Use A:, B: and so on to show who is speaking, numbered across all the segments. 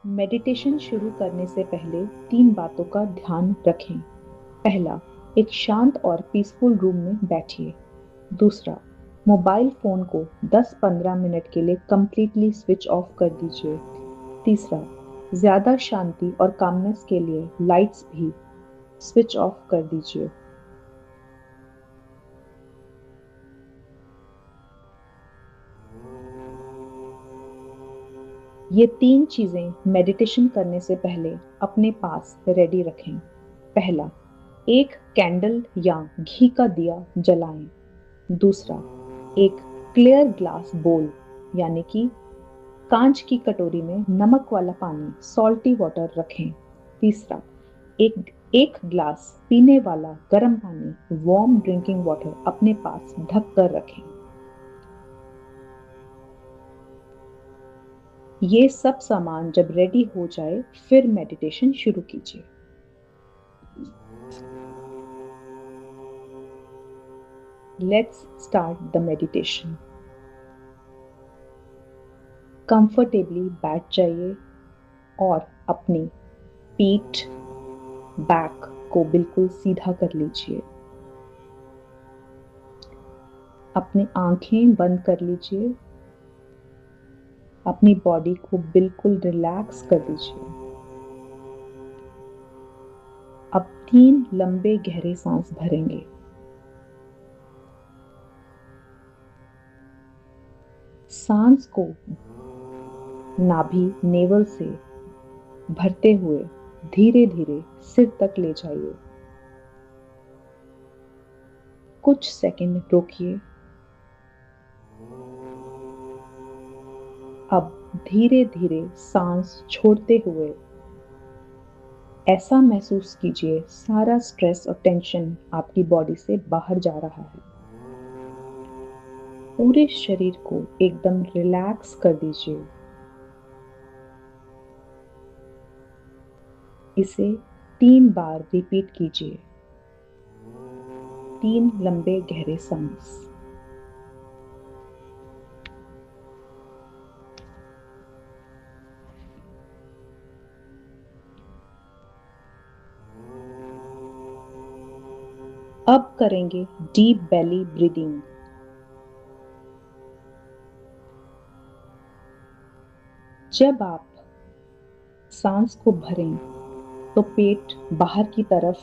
A: Meditation शुरू करने से पहले 3 बातों का ध्यान रखें। पहला, एक शांत और पीसफुल रूम में बैठिए। दूसरा, मोबाइल फ़ोन को 10-15 मिनट के लिए कंप्लीटली स्विच ऑफ कर दीजिए। तीसरा, ज़्यादा शांति और कामनेस के लिए लाइट्स भी स्विच ऑफ कर दीजिए। ये 3 चीज़ें मेडिटेशन करने से पहले अपने पास रेडी रखें। पहला, एक कैंडल या घी का दिया जलाएं। दूसरा, एक क्लियर ग्लास बोल यानी कि कांच की कटोरी में नमक वाला पानी सॉल्टी वाटर रखें। तीसरा, एक एक ग्लास पीने वाला गर्म पानी वार्म ड्रिंकिंग वाटर अपने पास ढक कर रखें। ये सब सामान जब रेडी हो जाए फिर मेडिटेशन शुरू कीजिए। Let's start the meditation. Comfortably बैठ जाइए और अपनी पीठ, बैक को बिल्कुल सीधा कर लीजिए। अपनी आंखें बंद कर लीजिए। अपनी बॉडी को बिल्कुल रिलैक्स कर दीजिए। अब 3 लंबे गहरे सांस भरेंगे। सांस को नाभि नेवल से भरते हुए धीरे धीरे सिर तक ले जाइए। कुछ सेकंड रोकिए। अब धीरे धीरे सांस छोड़ते हुए ऐसा महसूस कीजिए सारा स्ट्रेस और टेंशन आपकी बॉडी से बाहर जा रहा है। पूरे शरीर को एकदम रिलैक्स कर दीजिए। इसे 3 बार रिपीट कीजिए। 3 लंबे गहरे सांस। अब करेंगे डीप बेली ब्रीदिंग। जब आप सांस को भरें तो पेट बाहर की तरफ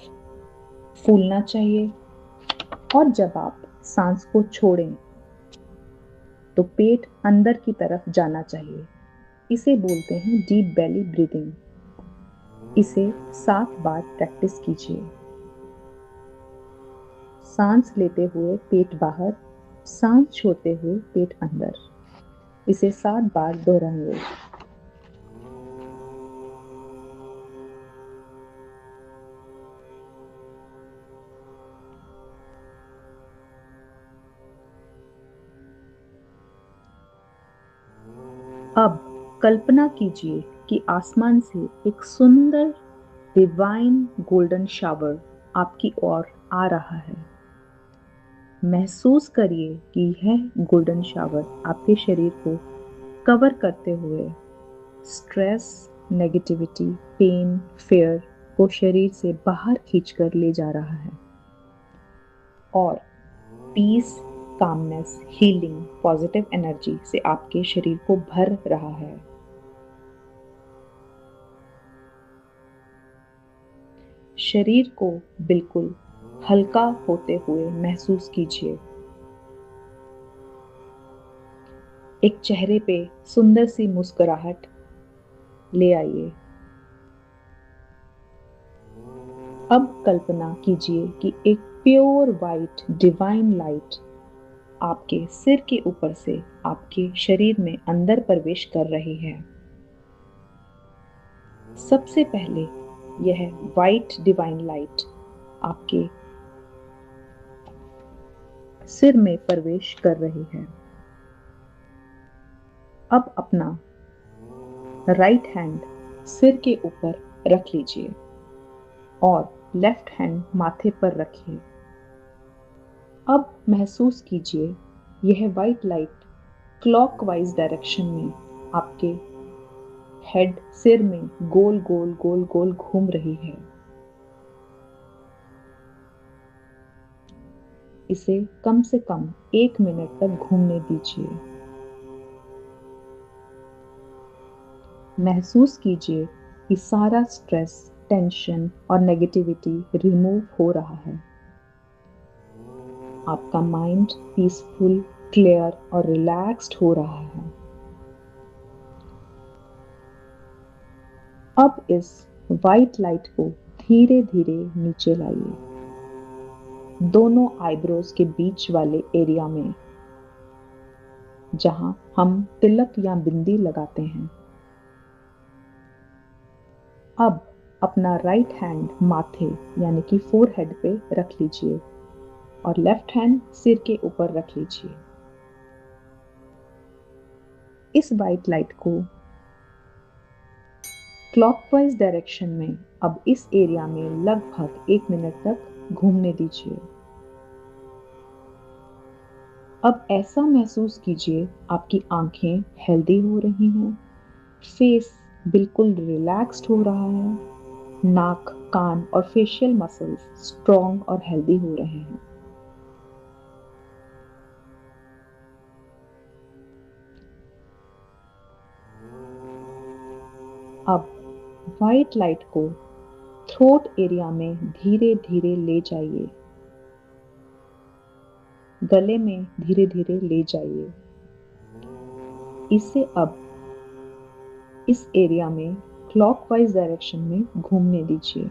A: फूलना चाहिए और जब आप सांस को छोड़ें तो पेट अंदर की तरफ जाना चाहिए। इसे बोलते हैं डीप बेली ब्रीदिंग। इसे 7 बार प्रैक्टिस कीजिए। सांस लेते हुए पेट बाहर, सांस छोड़ते हुए पेट अंदर। इसे 7 बार दोहराइए। अब कल्पना कीजिए कि आसमान से एक सुंदर डिवाइन गोल्डन शावर आपकी ओर आ रहा है। महसूस करिए कि यह गोल्डन शावर आपके शरीर को कवर करते हुए स्ट्रेस, नेगेटिविटी, पेन, फियर को शरीर से बाहर खींचकर ले जा रहा है और peace, calmness, healing, positive energy से आपके शरीर को भर रहा है। शरीर को बिल्कुल हल्का होते हुए महसूस कीजिए। एक चेहरे पे सुंदर सी मुस्कुराहट ले आइए। अब कल्पना कीजिए कि एक प्योर वाइट डिवाइन लाइट आपके सिर के ऊपर से आपके शरीर में अंदर प्रवेश कर रही है। सबसे पहले यह वाइट डिवाइन लाइट आपके सिर में प्रवेश कर रही है। अब अपना राइट हैंड सिर के ऊपर रख लीजिए और लेफ्ट हैंड माथे पर रखिए। अब महसूस कीजिए यह वाइट लाइट क्लॉकवाइज डायरेक्शन में आपके हेड सिर में गोल गोल गोल गोल घूम रही है। इसे कम से कम 1 मिनट तक घूमने दीजिए। महसूस कीजिए कि सारा स्ट्रेस, टेंशन और नेगेटिविटी रिमूव हो रहा है। आपका माइंड पीसफुल, क्लियर और रिलैक्स्ड हो रहा है। अब इस वाइट लाइट को धीरे धीरे नीचे लाइए, दोनों आईब्रोज के बीच वाले एरिया में, जहां हम तिलक या बिंदी लगाते हैं। अब अपना राइट हैंड माथे यानी कि फोरहेड पे रख लीजिए और लेफ्ट हैंड सिर के ऊपर रख लीजिए। इस वाइट लाइट को क्लॉकवाइज डायरेक्शन में अब इस एरिया में लगभग 1 मिनट तक घूमने दीजिए। अब ऐसा महसूस कीजिए आपकी आंखें हेल्दी हो रही हैं, फेस बिल्कुल रिलैक्स्ड हो रहा है, नाक, कान और फेशियल मसल्स स्ट्रॉन्ग और हेल्दी हो रहे हैं। अब व्हाइट लाइट को थ्रोट एरिया में धीरे धीरे ले जाइए, गले में धीरे धीरे ले जाइए। इसे अब इस एरिया में क्लॉकवाइज डायरेक्शन में घूमने दीजिए।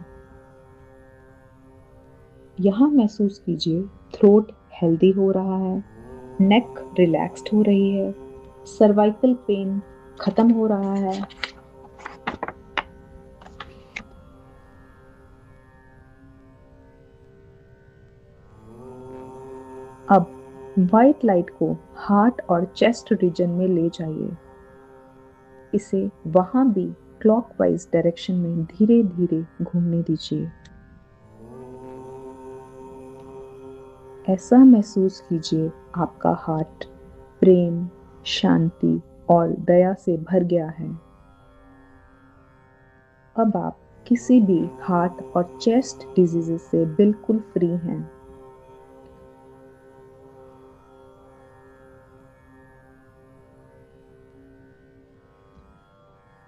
A: यहां महसूस कीजिए थ्रोट हेल्दी हो रहा है, नेक रिलैक्स्ड हो रही है, सर्वाइकल पेन खत्म हो रहा है। अब व्हाइट लाइट को हार्ट और चेस्ट रीजन में ले जाइए। इसे वहां भी क्लॉकवाइज डायरेक्शन में धीरे धीरे घूमने दीजिए। ऐसा महसूस कीजिए आपका हार्ट प्रेम, शांति और दया से भर गया है। अब आप किसी भी हार्ट और चेस्ट डिजीजेस से बिल्कुल फ्री हैं।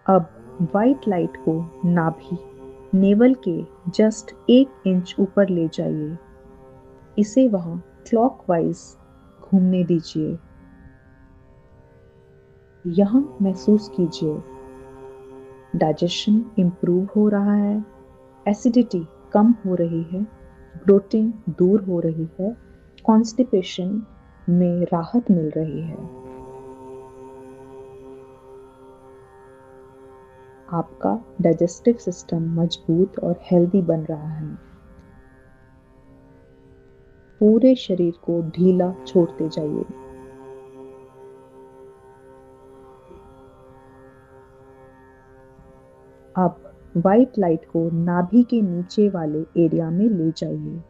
A: अब व्हाइट लाइट को नाभि, नेवल के जस्ट 1 इंच ऊपर ले जाइए। इसे वहां क्लॉकवाइज घूमने दीजिए। यहां महसूस कीजिए डाइजेशन इंप्रूव हो रहा है, एसिडिटी कम हो रही है, ब्लोटिंग दूर हो रही है, कॉन्स्टिपेशन में राहत मिल रही है। आपका डाइजेस्टिव सिस्टम मजबूत और हेल्दी बन रहा है। पूरे शरीर को ढीला छोड़ते जाइए। अब व्हाइट लाइट को नाभि के नीचे वाले एरिया में ले जाइए।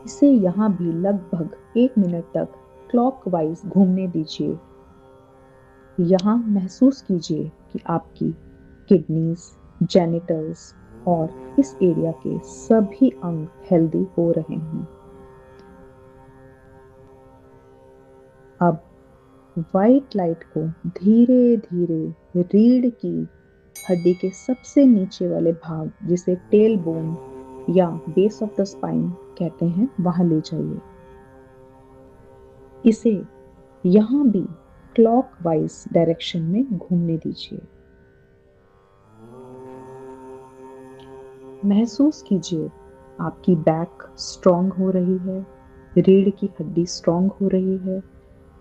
A: इसे यहां भी लगभग 1 मिनट तक क्लॉकवाइज घूमने दीजिए। यहां महसूस कीजिए कि आपकी किडनीज, जेनिटल्स और इस एरिया के सभी अंग हेल्दी हो रहे हैं। अब व्हाइट लाइट को धीरे धीरे रीढ़ की हड्डी के सबसे नीचे वाले भाग, जिसे टेल बोन या बेस ऑफ द स्पाइन कहते हैं, वहां ले जाइए। इसे यहां भी क्लॉकवाइज डायरेक्शन में घूमने दीजिए। महसूस कीजिए आपकी बैक स्ट्रॉन्ग हो रही है, रीढ़ की हड्डी स्ट्रॉन्ग हो रही है,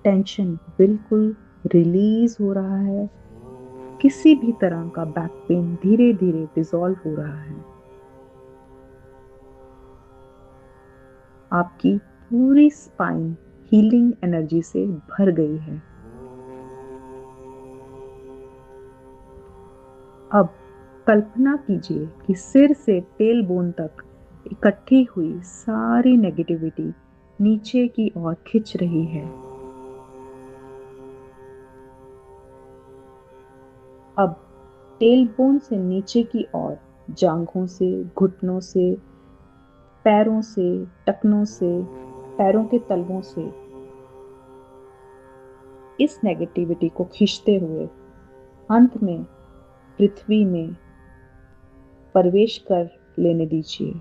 A: टेंशन बिल्कुल रिलीज हो रहा है, किसी भी तरह का बैक पेन धीरे धीरे डिसॉल्व हो रहा है। आपकी पूरी स्पाइन हीलिंग एनर्जी से भर गई है। अब कल्पना कीजिए कि सिर से टेल बोन तक इकट्ठी हुई सारी नेगेटिविटी नीचे की ओर खिंच रही है। अब टेलबोन से नीचे की ओर, जांघों से, घुटनों से, पैरों से, टखनों से, पैरों के तलवों से इस नेगेटिविटी को खींचते हुए अंत में पृथ्वी में प्रवेश कर लेने दीजिए।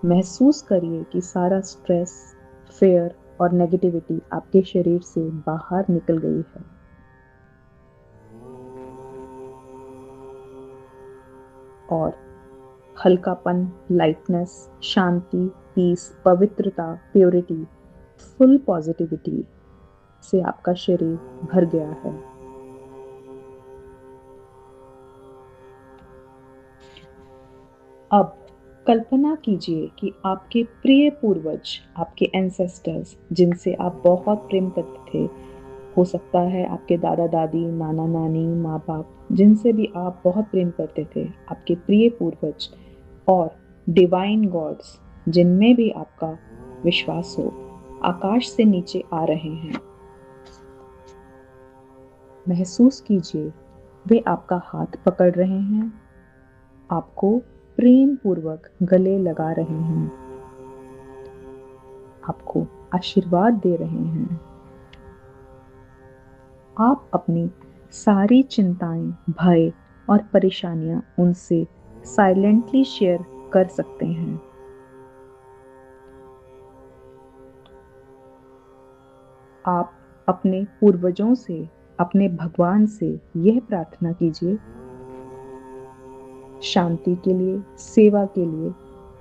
A: महसूस करिए कि सारा स्ट्रेस, फेयर और नेगेटिविटी आपके शरीर से बाहर निकल गई है। और हल्कापन, लाइटनेस, शांति, पीस, पवित्रता, प्योरिटी, फुल पॉजिटिविटी से आपका शरीर भर गया है। अब कल्पना कीजिए कि आपके प्रिय पूर्वज, आपके एंसेस्टर्स, जिनसे आप बहुत प्रेम करते थे, हो सकता है आपके दादा दादी, नाना नानी, माँ बाप, जिनसे भी आप बहुत प्रेम करते थे, आपके प्रिय पूर्वज और डिवाइन गॉड्स जिनमें भी आपका विश्वास हो, आकाश से नीचे आ रहे हैं। महसूस कीजिए वे आपका हाथ पकड़ रहे हैं, आपको प्रेम पूर्वक गले लगा रहे हैं, आपको आशीर्वाद दे रहे हैं। आप अपनी सारी चिंताएं, भय और परेशानियां उनसे साइलेंटली शेयर कर सकते हैं। आप अपने पूर्वजों से, अपने भगवान से यह प्रार्थना कीजिए, शांति के लिए, सेवा के लिए,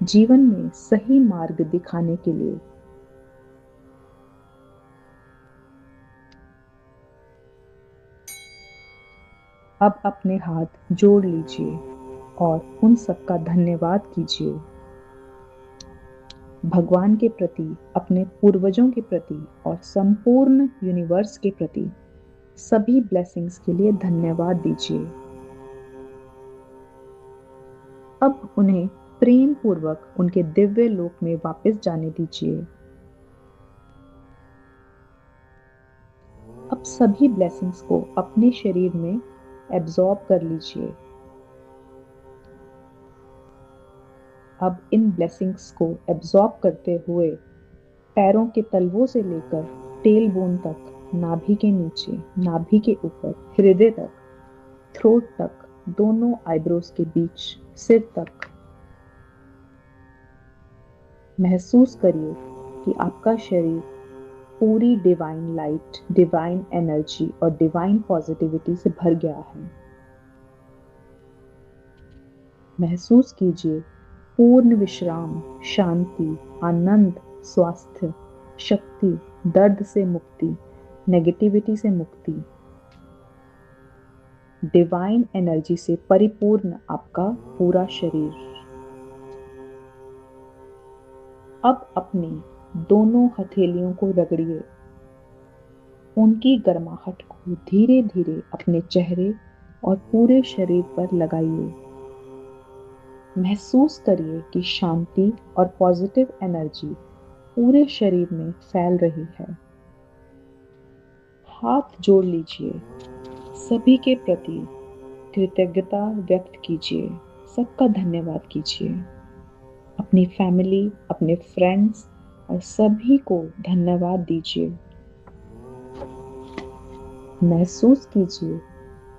A: जीवन में सही मार्ग दिखाने के लिए। अब अपने हाथ जोड़ लीजिए और उन सबका धन्यवाद कीजिए। भगवान के प्रति, अपने पूर्वजों के प्रति और संपूर्ण यूनिवर्स के प्रति सभी ब्लेसिंग्स के लिए धन्यवाद दीजिए। अब उन्हें प्रेम पूर्वक उनके दिव्य लोक में वापस जाने दीजिए। अब सभी ब्लेसिंग्स को अपने शरीर में एब्जॉर्ब कर लीजिए। अब इन ब्लेसिंग्स को एब्जॉर्ब करते हुए पैरों के तलवों से लेकर टेल बोन तक, नाभि के नीचे, नाभि के ऊपर, हृदय तक, थ्रोट तक, दोनों आईब्रोज के बीच, सिर तक महसूस करिए कि आपका शरीर पूरी डिवाइन लाइट, डिवाइन एनर्जी और डिवाइन पॉजिटिविटी से भर गया है। महसूस कीजिए पूर्ण विश्राम, शांति, आनंद, स्वास्थ्य, शक्ति, दर्द से मुक्ति, नेगेटिविटी से मुक्ति, डिवाइन एनर्जी से परिपूर्ण आपका पूरा शरीर। अब अपनी दोनों हथेलियों को रगड़िए, उनकी गर्माहट को धीरे धीरे अपने चेहरे और पूरे शरीर पर लगाइए। महसूस करिए कि शांति और पॉजिटिव एनर्जी पूरे शरीर में फैल रही है। हाथ जोड़ लीजिए, सभी के प्रति कृतज्ञता व्यक्त कीजिए, सबका धन्यवाद कीजिए। अपनी फैमिली, अपने फ्रेंड्स और सभी को धन्यवाद दीजिए। महसूस कीजिए,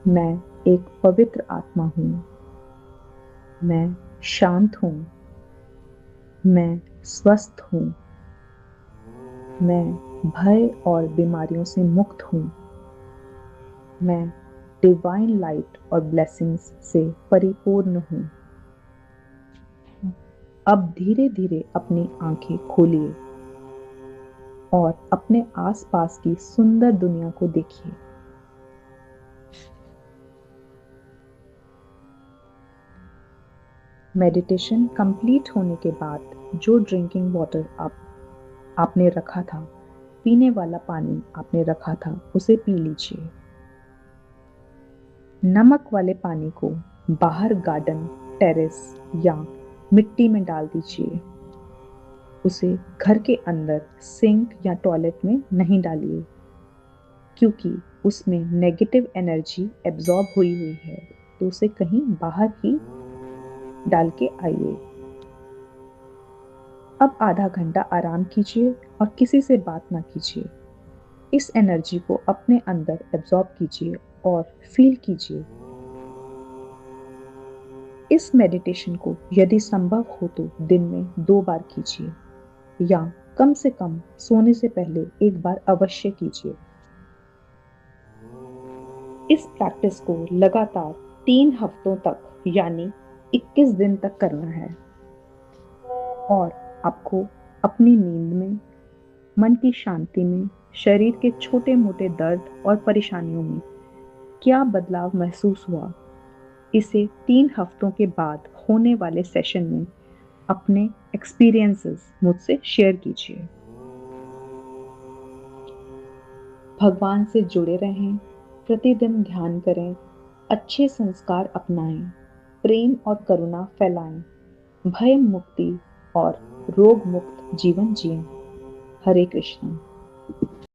A: मैं एक पवित्र आत्मा हूँ, मैं शांत हूँ, मैं स्वस्थ हूँ, मैं भय और बीमारियों से मुक्त हूँ, मैं डिवाइन लाइट और ब्लेसिंग्स से परिपूर्ण हूँ। अब धीरे धीरे अपनी आंखें खोलिए और अपने आसपास की सुंदर दुनिया को देखिए। मेडिटेशन कंप्लीट होने के बाद जो ड्रिंकिंग वाटर आपने रखा था, पीने वाला पानी आपने रखा था, उसे पी लीजिए। नमक वाले पानी को बाहर गार्डन, टेरेस या मिट्टी में डाल दीजिए। उसे घर के अंदर सिंक या टॉयलेट में नहीं डालिए। क्योंकि उसमें नेगेटिव एनर्जी एब्जॉर्ब हुई है, तो उसे कहीं बाहर ही डाल के आइए। अब आधा घंटा आराम कीजिए और किसी से बात ना कीजिए। इस एनर्जी को अपने अंदर एब्जॉर्ब कीजिए और फील कीजिए। इस मेडिटेशन को यदि संभव हो तो दिन में 2 बार कीजिए या कम से कम सोने से पहले 1 बार अवश्य कीजिए। इस प्रैक्टिस को लगातार 3 हफ्तों तक यानी 21 दिन तक करना है और आपको अपनी नींद में, मन की शांति में, शरीर के छोटे-मोटे दर्द और परेशानियों में क्या बदलाव महसूस हुआ, इसे 3 हफ्तों के बाद होने वाले सेशन में अपने एक्सपीरियंसेस मुझसे शेयर कीजिए। भगवान से जुड़े रहें, प्रतिदिन ध्यान करें, अच्छे संस्कार अपनाएं, प्रेम और करुणा फैलाएं, भय मुक्ति और रोग मुक्त जीवन जिएं। हरे कृष्णा।